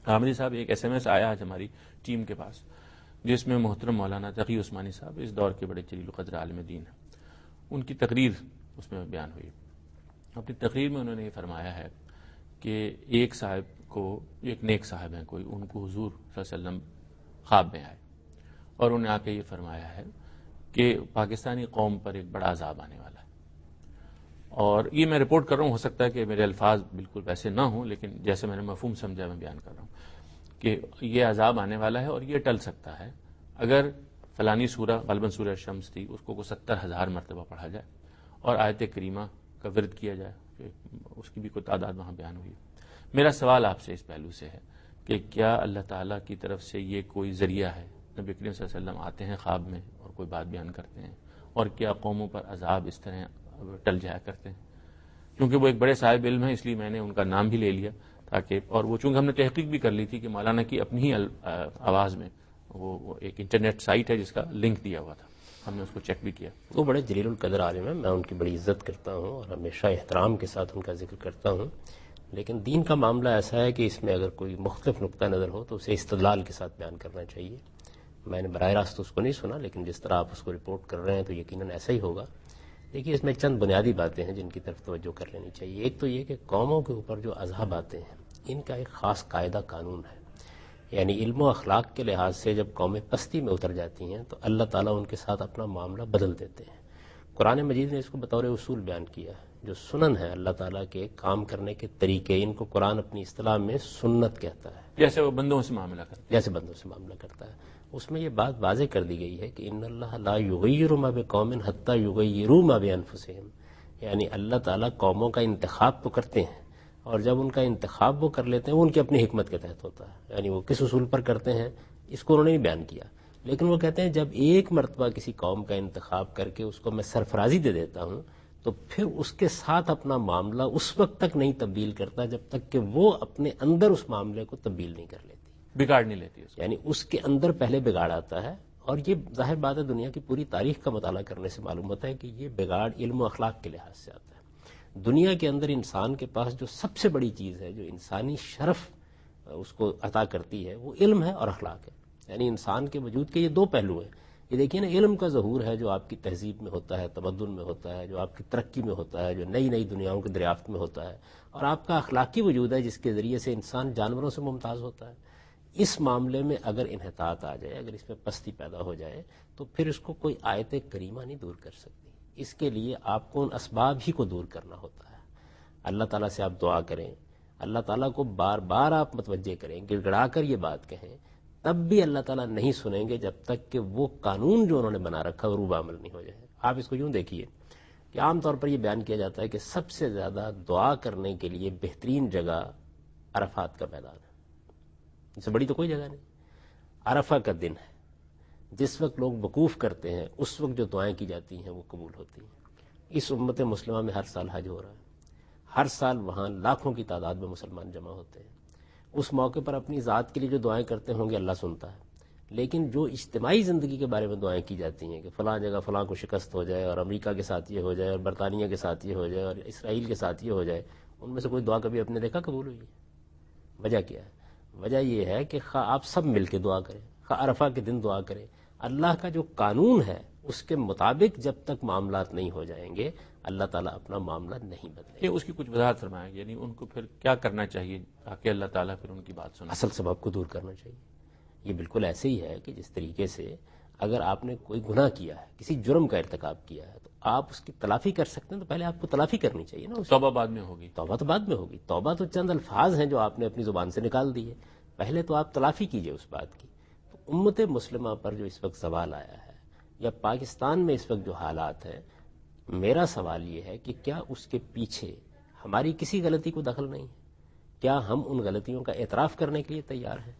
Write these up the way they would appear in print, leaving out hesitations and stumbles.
عامری صاحب ایک SMS آیا آج ہماری ٹیم کے پاس جس میں محترم مولانا تقی عثمانی صاحب اس دور کے بڑے جلیل القدر عالم دین ہیں، ان کی تقریر اس میں بیان ہوئی۔ اپنی تقریر میں انہوں نے یہ فرمایا ہے کہ ایک صاحب کو، ایک نیک صاحب ہیں کوئی، ان کو حضور صلی اللہ علیہ وسلم خواب میں آئے اور انہوں نے آ کے یہ فرمایا ہے کہ پاکستانی قوم پر ایک بڑا عذاب آنے والا ہے۔ اور یہ میں رپورٹ کر رہا ہوں، ہو سکتا ہے کہ میرے الفاظ بالکل ویسے نہ ہوں، لیکن جیسے میں نے مفہوم سمجھا میں بیان کر رہا ہوں کہ یہ عذاب آنے والا ہے اور یہ ٹل سکتا ہے اگر فلانی سورہ، غالباً سورہ شمس تھی، اس کو 70,000 مرتبہ پڑھا جائے اور آیت کریمہ کا ورد کیا جائے، کہ اس کی بھی کوئی تعداد وہاں بیان ہوئی۔ میرا سوال آپ سے اس پہلو سے ہے کہ کیا اللہ تعالیٰ کی طرف سے یہ کوئی ذریعہ ہے؟ نبی کریم صلی اللہ علیہ وسلم آتے ہیں خواب میں اور کوئی بات بیان کرتے ہیں، اور کیا قوموں پر عذاب اس طرح ٹل جایا کرتے ہیں؟ کیونکہ وہ ایک بڑے صاحب علم ہیں، اس لیے میں نے ان کا نام بھی لے لیا تاکہ، اور وہ چونکہ ہم نے تحقیق بھی کر لی تھی کہ مولانا کی اپنی ہی آواز میں وہ ایک انٹرنیٹ سائٹ ہے جس کا لنک دیا ہوا تھا، ہم نے اس کو چیک بھی کیا۔ وہ بڑے جلیل القدر عالم ہیں، میں ان کی بڑی عزت کرتا ہوں اور ہمیشہ احترام کے ساتھ ان کا ذکر کرتا ہوں، لیکن دین کا معاملہ ایسا ہے کہ اس میں اگر کوئی مختلف نقطہ نظر ہو تو اسے استدلال کے ساتھ بیان کرنا چاہیے۔ میں نے براہ راست اس کو نہیں سنا، لیکن جس طرح آپ اس کو رپورٹ کر رہے ہیں تو یقیناً ایسا ہی ہوگا۔ دیکھیے، اس میں چند بنیادی باتیں ہیں جن کی طرف توجہ کر لینی چاہیے۔ ایک تو یہ کہ قوموں کے اوپر جو عذاب آتے ہیں ان کا ایک خاص قاعدہ قانون ہے، یعنی علم و اخلاق کے لحاظ سے جب قومیں پستی میں اتر جاتی ہیں تو اللہ تعالیٰ ان کے ساتھ اپنا معاملہ بدل دیتے ہیں۔ قرآن مجید نے اس کو بطور اصول بیان کیا ہے۔ جو سنن ہے اللہ تعالیٰ کے کام کرنے کے طریقے، ان کو قرآن اپنی اصطلاح میں سنت کہتا ہے، جیسے وہ بندوں سے معاملہ کرتے ہیں، جیسے بندوں سے معاملہ کرتا ہے۔ اس میں یہ بات واضح کر دی گئی ہے کہ ان اللہ لا یغیر ما بقوم حتی یغیروا ما بانفسہم، یعنی اللہ تعالیٰ قوموں کا انتخاب تو کرتے ہیں، اور جب ان کا انتخاب وہ کر لیتے ہیں وہ ان کی اپنی حکمت کے تحت ہوتا ہے، یعنی وہ کس اصول پر کرتے ہیں اس کو انہوں نے نہیں بیان کیا، لیکن وہ کہتے ہیں جب ایک مرتبہ کسی قوم کا انتخاب کر کے اس کو میں سرفرازی دے دیتا ہوں تو پھر اس کے ساتھ اپنا معاملہ اس وقت تک نہیں تبدیل کرتا جب تک کہ وہ اپنے اندر اس معاملے کو تبدیل نہیں کر لیتی، بگاڑ نہیں لیتی اس کو۔ یعنی اس کے اندر پہلے بگاڑ آتا ہے، اور یہ ظاہر بات ہے دنیا کی پوری تاریخ کا مطالعہ کرنے سے معلوم ہوتا ہے کہ یہ بگاڑ علم و اخلاق کے لحاظ سے آتا ہے۔ دنیا کے اندر انسان کے پاس جو سب سے بڑی چیز ہے، جو انسانی شرف اس کو عطا کرتی ہے، وہ علم ہے اور اخلاق ہے، یعنی انسان کے وجود کے یہ دو پہلو ہیں۔ یہ دیکھیے نا، علم کا ظہور ہے جو آپ کی تہذیب میں ہوتا ہے، تمدن میں ہوتا ہے، جو آپ کی ترقی میں ہوتا ہے، جو نئی نئی دنیاؤں کی دریافت میں ہوتا ہے، اور آپ کا اخلاقی وجود ہے جس کے ذریعے سے انسان جانوروں سے ممتاز ہوتا ہے۔ اس معاملے میں اگر انحطاط آ جائے، اگر اس میں پستی پیدا ہو جائے تو پھر اس کو کوئی آیت کریمہ نہیں دور کر سکتی۔ اس کے لیے آپ کو ان اسباب ہی کو دور کرنا ہوتا ہے۔ اللہ تعالیٰ سے آپ دعا کریں، اللہ تعالیٰ کو بار بار آپ متوجہ کریں، گڑ گڑا کر یہ بات کہیں، تب بھی اللہ تعالیٰ نہیں سنیں گے جب تک کہ وہ قانون جو انہوں نے بنا رکھا وہ روبہ عمل نہیں ہو جائے۔ آپ اس کو یوں دیکھیے کہ عام طور پر یہ بیان کیا جاتا ہے کہ سب سے زیادہ دعا کرنے کے لیے بہترین جگہ عرفات کا میدان ہے، اس سے بڑی تو کوئی جگہ نہیں۔ عرفہ کا دن ہے، جس وقت لوگ وقوف کرتے ہیں اس وقت جو دعائیں کی جاتی ہیں وہ قبول ہوتی ہیں۔ اس امت مسلمہ میں ہر سال حج ہو رہا ہے، ہر سال وہاں لاکھوں کی تعداد میں مسلمان جمع ہوتے ہیں۔ اس موقع پر اپنی ذات کے لیے جو دعائیں کرتے ہوں گے اللہ سنتا ہے، لیکن جو اجتماعی زندگی کے بارے میں دعائیں کی جاتی ہیں کہ فلاں جگہ فلاں کو شکست ہو جائے، اور امریکہ کے ساتھ یہ ہو جائے، اور برطانیہ کے ساتھ یہ ہو جائے، اور اسرائیل کے ساتھ یہ ہو جائے، ان میں سے کوئی دعا کبھی آپ نے دیکھا قبول ہوئی ہے؟ وجہ کیا ہے؟ وجہ یہ ہے کہ خواہ آپ سب مل کے دعا کریں، خواہ عرفہ کے دن دعا کریں، اللہ کا جو قانون ہے اس کے مطابق جب تک معاملات نہیں ہو جائیں گے اللہ تعالیٰ اپنا معاملہ نہیں بدلے گا۔ یہ اس کی کچھ وضاحت فرمائیں، یعنی ان کو پھر کیا کرنا چاہیے تاکہ اللہ تعالیٰ پھر ان کی بات سنے؟ اصل سبب کو دور کرنا چاہیے۔ یہ بالکل ایسے ہی ہے کہ جس طریقے سے اگر آپ نے کوئی گناہ کیا ہے، کسی جرم کا ارتکاب کیا ہے، تو آپ اس کی تلافی کر سکتے ہیں تو پہلے آپ کو تلافی کرنی چاہیے نا۔ توبہ بعد میں ہوگی۔ توبہ تو بعد میں ہوگی، توبہ تو چند الفاظ ہیں جو آپ نے اپنی زبان سے نکال دی ہے، پہلے تو آپ تلافی کیجئے اس بات کی۔ تو امت مسلمہ پر جو اس وقت زوال آیا ہے، یا پاکستان میں اس وقت جو حالات ہیں، میرا سوال یہ ہے کہ کیا اس کے پیچھے ہماری کسی غلطی کو دخل نہیں ہے؟ کیا ہم ان غلطیوں کا اعتراف کرنے کے لیے تیار ہیں؟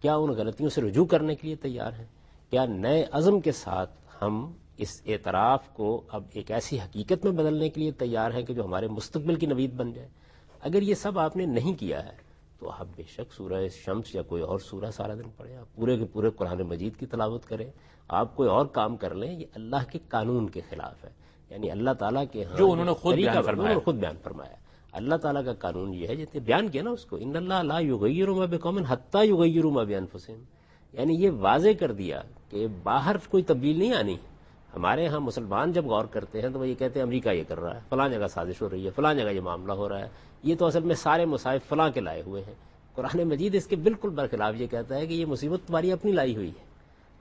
کیا ان غلطیوں سے رجوع کرنے کے لیے تیار ہیں؟ کیا نئے عزم کے ساتھ ہم اس اعتراف کو اب ایک ایسی حقیقت میں بدلنے کے لیے تیار ہیں کہ جو ہمارے مستقبل کی نوید بن جائے؟ اگر یہ سب آپ نے نہیں کیا ہے تو آپ بے شک سورہ شمس یا کوئی اور سورہ سارا دن پڑھیں، آپ پورے کے پورے قرآن مجید کی تلاوت کریں، آپ کوئی اور کام کر لیں، یہ اللہ کے قانون کے خلاف ہے، یعنی اللہ تعالیٰ کے ہاں جو انہوں نے خود بیان فرمایا۔ خود بیان فرمایا۔ اللہ تعالیٰ کا قانون یہ ہے، جتنے بیان کیا نا اس کو، ان اللہ لا یغیر ما بقوم حتی یغیروا ما بانفسہم، یعنی یہ واضح کر دیا کہ باہر کوئی تبدیل نہیں آنی. ہمارے ہاں مسلمان جب غور کرتے ہیں تو وہ یہ کہتے ہیں امریکہ یہ کر رہا ہے، فلاں جگہ سازش ہو رہی ہے، فلاں جگہ یہ معاملہ ہو رہا ہے، یہ تو اصل میں سارے مصائب فلاں کے لائے ہوئے ہیں. قرآن مجید اس کے بالکل برخلاف یہ کہتا ہے کہ یہ مصیبت تمہاری اپنی لائی ہوئی ہے.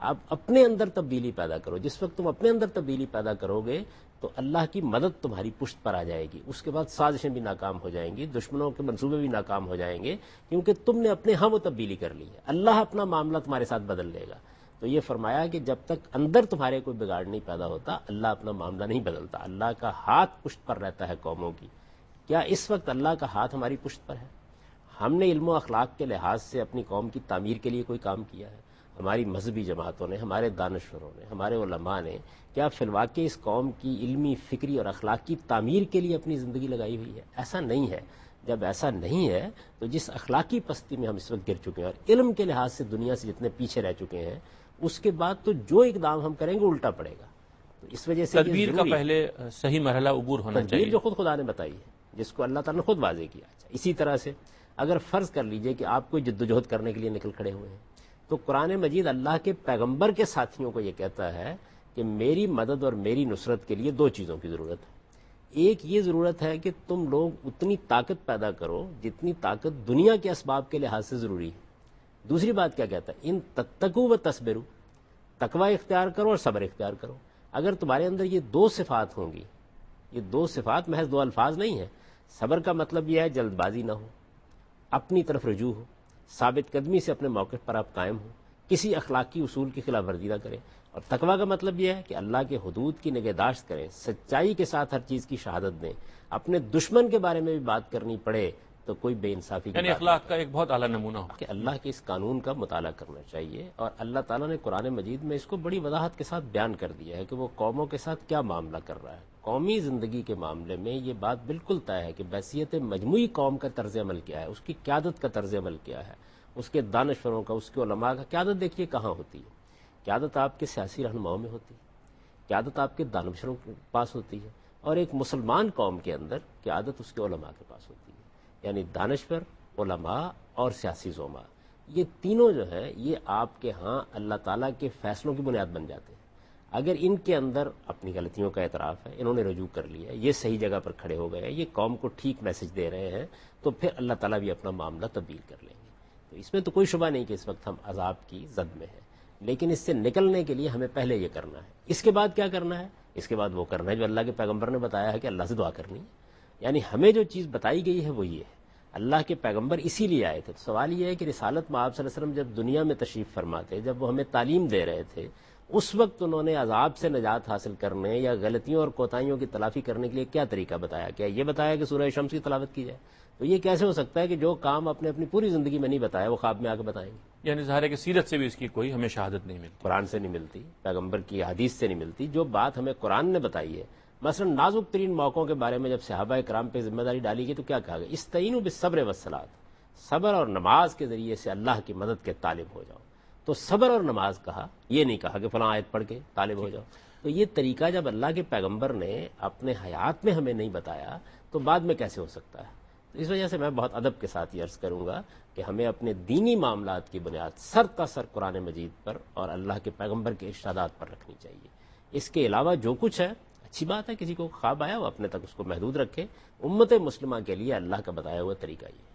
آپ اپنے اندر تبدیلی پیدا کرو. جس وقت تم اپنے اندر تبدیلی پیدا کرو گے تو اللہ کی مدد تمہاری پشت پر آ جائے گی. اس کے بعد سازشیں بھی ناکام ہو جائیں گی، دشمنوں کے منصوبے بھی ناکام ہو جائیں گے، کیونکہ تم نے اپنے ہاں وہ تبدیلی کر لی ہے. اللہ اپنا معاملہ تمہارے ساتھ بدل لے گا. تو یہ فرمایا کہ جب تک اندر تمہارے کوئی بگاڑ نہیں پیدا ہوتا اللہ اپنا معاملہ نہیں بدلتا. اللہ کا ہاتھ پشت پر رہتا ہے قوموں کی. کیا اس وقت اللہ کا ہاتھ ہماری پشت پر ہے؟ ہم نے علم و اخلاق کے لحاظ سے اپنی قوم کی تعمیر کے لیے کوئی کام کیا ہے؟ ہماری مذہبی جماعتوں نے، ہمارے دانشوروں نے، ہمارے علماء نے کیا فی الواقع اس قوم کی علمی، فکری اور اخلاقی تعمیر کے لیے اپنی زندگی لگائی ہوئی ہے؟ ایسا نہیں ہے. جب ایسا نہیں ہے تو جس اخلاقی پستی میں ہم اس وقت گر چکے ہیں اور علم کے لحاظ سے دنیا سے جتنے پیچھے رہ چکے ہیں، اس کے بعد تو جو اقدام ہم کریں گے الٹا پڑے گا. تو اس وجہ سے تدبیر کا پہلے صحیح مرحلہ عبور ہونا چاہیے، جو خدا نے بتائی ہے، جس کو اللہ تعالیٰ نے خود واضح کیا. اسی طرح سے اگر فرض کر لیجئے کہ آپ کوئی جدوجہد کرنے کے لیے نکل کھڑے ہوئے ہیں تو قرآن مجید اللہ کے پیغمبر کے ساتھیوں کو یہ کہتا ہے کہ میری مدد اور میری نصرت کے لیے دو چیزوں کی ضرورت ہے. ایک یہ ضرورت ہے کہ تم لوگ اتنی طاقت پیدا کرو جتنی طاقت دنیا کے اسباب کے لحاظ سے ضروری ہے. دوسری بات کیا کہتا ہے؟ ان تتقوا و تصبروا، تقوی اختیار کرو اور صبر اختیار کرو. اگر تمہارے اندر یہ دو صفات ہوں گی، یہ دو صفات محض دو الفاظ نہیں ہیں. صبر کا مطلب یہ ہے جلد بازی نہ ہو، اپنی طرف رجوع ہو، ثابت قدمی سے اپنے موقف پر آپ قائم ہو، کسی اخلاقی اصول کی خلاف ورزی نہ کریں. اور تقویٰ کا مطلب یہ ہے کہ اللہ کے حدود کی نگہداشت کریں، سچائی کے ساتھ ہر چیز کی شہادت دیں. اپنے دشمن کے بارے میں بھی بات کرنی پڑے تو کوئی بے انصافی کی یعنی بات اخلاق کا ایک بہت اعلیٰ نمونہ ہو کہ اللہ کے اس قانون کا مطالعہ کرنا چاہیے. اور اللہ تعالیٰ نے قرآن مجید میں اس کو بڑی وضاحت کے ساتھ بیان کر دیا ہے کہ وہ قوموں کے ساتھ کیا معاملہ کر رہا ہے. قومی زندگی کے معاملے میں یہ بات بالکل طے ہے کہ بحیثیت مجموعی قوم کا طرز عمل کیا ہے، اس کی قیادت کا طرز عمل کیا ہے، اس کے دانشوروں کا، اس کے علماء کا. قیادت دیکھیے کہاں ہوتی ہے. قیادت آپ کے سیاسی رہنماؤں میں ہوتی ہے، قیادت آپ کے دانشوروں کے پاس ہوتی ہے، اور ایک مسلمان قوم کے اندر قیادت اس کے علماء کے پاس ہوتی ہے. یعنی دانشور، علماء اور سیاسی زعماء، یہ تینوں جو ہیں یہ آپ کے ہاں اللہ تعالیٰ کے فیصلوں کی بنیاد بن جاتے ہیں. اگر ان کے اندر اپنی غلطیوں کا اعتراف ہے، انہوں نے رجوع کر لیا، یہ صحیح جگہ پر کھڑے ہو گئے ہیں، یہ قوم کو ٹھیک میسج دے رہے ہیں، تو پھر اللہ تعالیٰ بھی اپنا معاملہ تبدیل کر لیں گے. تو اس میں تو کوئی شبہ نہیں کہ اس وقت ہم عذاب کی زد میں ہیں، لیکن اس سے نکلنے کے لیے ہمیں پہلے یہ کرنا ہے. اس کے بعد کیا کرنا ہے؟ اس کے بعد وہ کرنا ہے جو اللہ کے پیغمبر نے بتایا ہے کہ اللہ سے دعا کرنی ہے. یعنی ہمیں جو چیز بتائی گئی ہے وہ یہ ہے. اللہ کے پیغمبر اسی لیے آئے تھے. تو سوال یہ ہے کہ رسالت میں آپ صلی اللہ علیہ وسلم جب دنیا میں تشریف فرما تھے، جب وہ ہمیں تعلیم دے رہے تھے، اس وقت انہوں نے عذاب سے نجات حاصل کرنے یا غلطیوں اور کوتاہیوں کی تلافی کرنے کے لیے کیا طریقہ بتایا؟ کیا یہ بتایا کہ سورہ شمس کی تلاوت کی جائے؟ تو یہ کیسے ہو سکتا ہے کہ جو کام آپ نے اپنی پوری زندگی میں نہیں بتایا وہ خواب میں آ کے بتائیں گے؟ یعنی ظاہر ہے کہ سیرت سے بھی اس کی کوئی ہمیں شہادت نہیں ملتی، قرآن سے نہیں ملتی، پیغمبر کی حدیث سے نہیں ملتی. جو بات ہمیں قرآن نے بتائی ہے، مثلا نازک ترین موقعوں کے بارے میں جب صحابہ کرام پہ ذمہ داری ڈالی گئی تو کیا کہا گیا؟ استعینوا بالصبر والصلاۃ، صبر اور نماز کے ذریعے سے اللہ کی مدد کے طالب ہو جاؤ. تو صبر اور نماز کہا، یہ نہیں کہا کہ فلاں آیت پڑھ کے طالب ہو جاؤ. تو یہ طریقہ جب اللہ کے پیغمبر نے اپنے حیات میں ہمیں نہیں بتایا تو بعد میں کیسے ہو سکتا ہے؟ تو اس وجہ سے میں بہت ادب کے ساتھ یہ عرض کروں گا کہ ہمیں اپنے دینی معاملات کی بنیاد سر تا سر قرآن مجید پر اور اللہ کے پیغمبر کے ارشادات پر رکھنی چاہیے. اس کے علاوہ جو کچھ ہے اچھی بات ہے، کسی کو خواب آیا وہ اپنے تک اس کو محدود رکھے. امت مسلمہ کے لیے اللہ کا بتایا ہوا طریقہ یہ